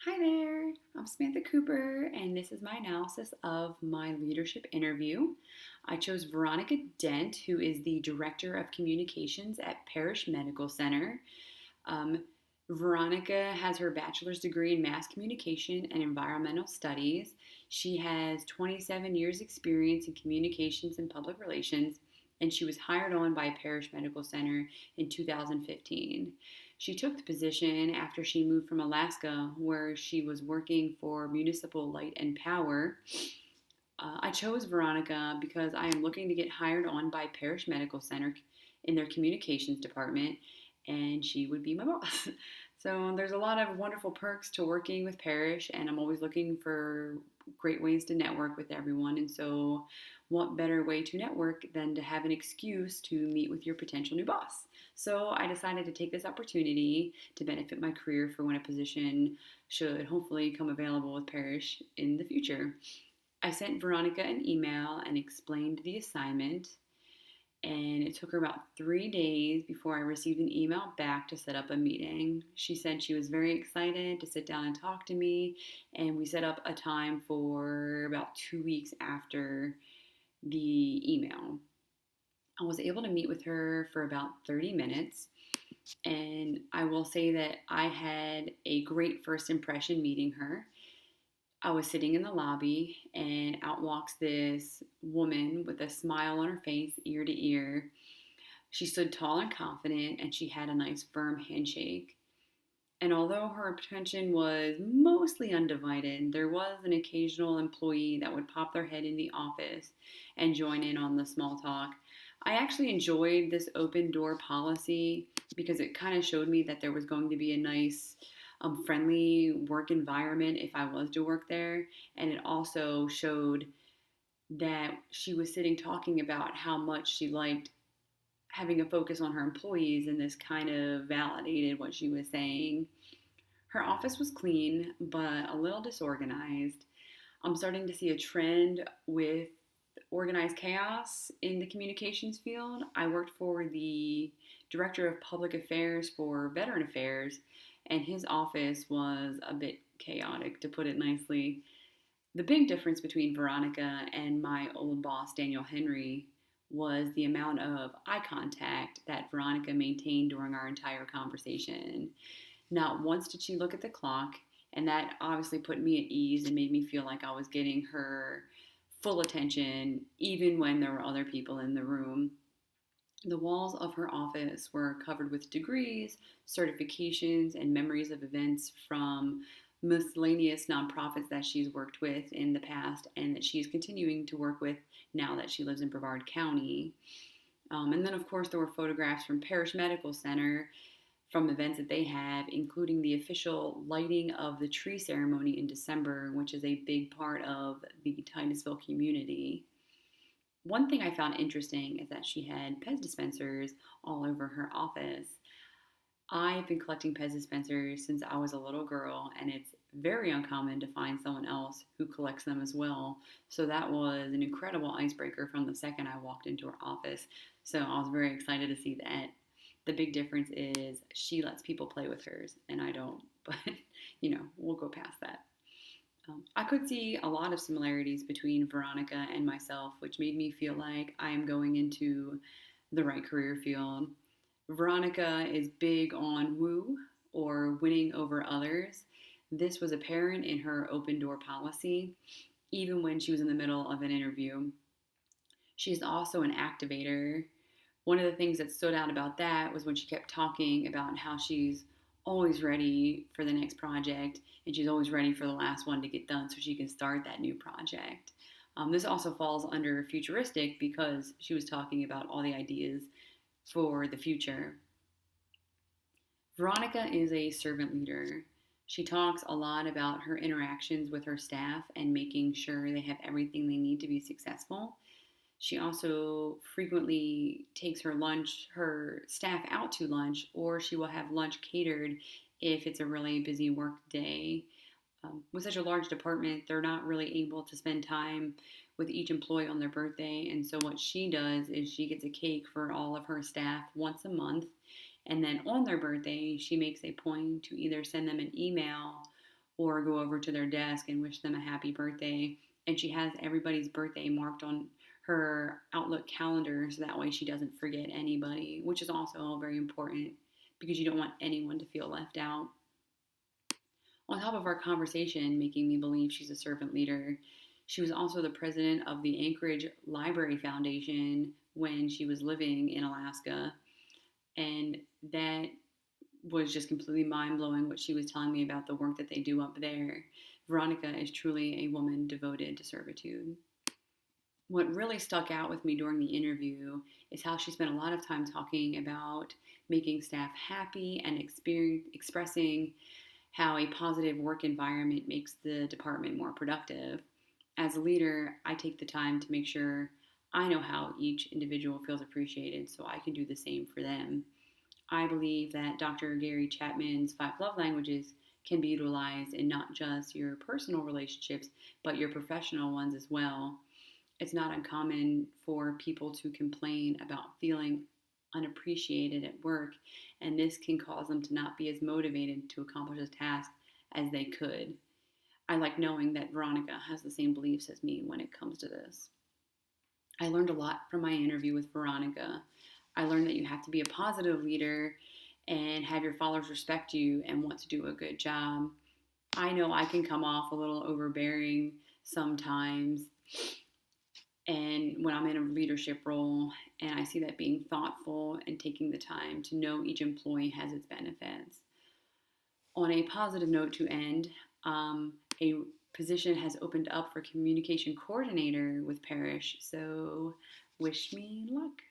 Hi there, I'm Samantha Cooper, and this is my analysis of my leadership interview. I chose Veronica Dent, who is the Director of Communications at Parrish Medical Center. Um, Veronica has her bachelor's degree in mass communication and environmental studies. She has 27 years' experience in communications and public relations, and she was hired on by Parrish Medical Center in 2015. She took the position after she moved from Alaska, where she was working for Municipal Light and Power. I chose Veronica because I am looking to get hired on by Parrish Medical Center in their communications department, and she would be my boss. So there's a lot of wonderful perks to working with Parrish, and I'm always looking for great ways to network with everyone. And so, what better way to network than to have an excuse to meet with your potential new boss? So I decided to take this opportunity to benefit my career for when a position should hopefully come available with Parrish in the future. I sent Veronica an email and explained the assignment, and it took her about 3 days before I received an email back to set up a meeting. She said she was very excited to sit down and talk to me, and we set up a time for about 2 weeks after the email. I was able to meet with her for about 30 minutes, and I will say that I had a great first impression meeting her. I was sitting in the lobby, and out walks this woman with a smile on her face, ear to ear. She stood tall and confident, and she had a nice, firm handshake. And although her attention was mostly undivided, there was an occasional employee that would pop their head in the office and join in on the small talk. I actually enjoyed this open door policy because it kind of showed me that there was going to be a nice, friendly work environment if I was to work there. And it also showed that she was sitting talking about how much she liked having a focus on her employees, and this kind of validated what she was saying. Her office was clean, but a little disorganized. I'm starting to see a trend with organized chaos in the communications field. I worked for the director of public affairs for Veteran Affairs, and his office was a bit chaotic, to put it nicely. The big difference between Veronica and my old boss, Daniel Henry, was the amount of eye contact that Veronica maintained during our entire conversation. Not once did she look at the clock, and that obviously put me at ease and made me feel like I was getting her full attention, even when there were other people in the room. The walls of her office were covered with degrees, certifications, and memories of events from miscellaneous nonprofits that she's worked with in the past and that she's continuing to work with now that she lives in Brevard County. And then, of course, there were photographs from Parrish Medical Center from events that they have, including the official lighting of the tree ceremony in December, which is a big part of the Titusville community. One thing I found interesting is that she had Pez dispensers all over her office. I've been collecting Pez dispensers since I was a little girl, and it's very uncommon to find someone else who collects them as well. So that was an incredible icebreaker from the second I walked into her office. So I was very excited to see that. The big difference is she lets people play with hers, and I don't. But, we'll go past that. I could see a lot of similarities between Veronica and myself, which made me feel like I am going into the right career field. Veronica is big on woo, or winning over others. This was apparent in her open door policy, even when she was in the middle of an interview. She's also an activator. One of the things that stood out about that was when she kept talking about how she's always ready for the next project, and she's always ready for the last one to get done so she can start that new project. This also falls under futuristic because she was talking about all the ideas for the future. Veronica is a servant leader. She talks a lot about her interactions with her staff and making sure they have everything they need to be successful. She also frequently takes her staff out to lunch, or she will have lunch catered if it's a really busy work day. With such a large department, they're not really able to spend time with each employee on their birthday. And so, what she does is she gets a cake for all of her staff once a month. And then on their birthday, she makes a point to either send them an email or go over to their desk and wish them a happy birthday. And she has everybody's birthday marked on her Outlook calendar so that way she doesn't forget anybody, which is also very important because you don't want anyone to feel left out. On top of our conversation making me believe she's a servant leader, she was also the president of the Anchorage Library Foundation when she was living in Alaska. And that was just completely mind blowing what she was telling me about the work that they do up there. Veronica is truly a woman devoted to servitude. What really stuck out with me during the interview is how she spent a lot of time talking about making staff happy and expressing how a positive work environment makes the department more productive. As a leader, I take the time to make sure I know how each individual feels appreciated so I can do the same for them. I believe that Dr. Gary Chapman's five love languages can be utilized in not just your personal relationships, but your professional ones as well. It's not uncommon for people to complain about feeling unappreciated at work, and this can cause them to not be as motivated to accomplish a task as they could. I like knowing that Veronica has the same beliefs as me when it comes to this. I learned a lot from my interview with Veronica. I learned that you have to be a positive leader and have your followers respect you and want to do a good job. I know I can come off a little overbearing sometimes, and when I'm in a leadership role, and I see that being thoughtful and taking the time to know each employee has its benefits. On a positive note to end, a position has opened up for communication coordinator with Parish, so wish me luck.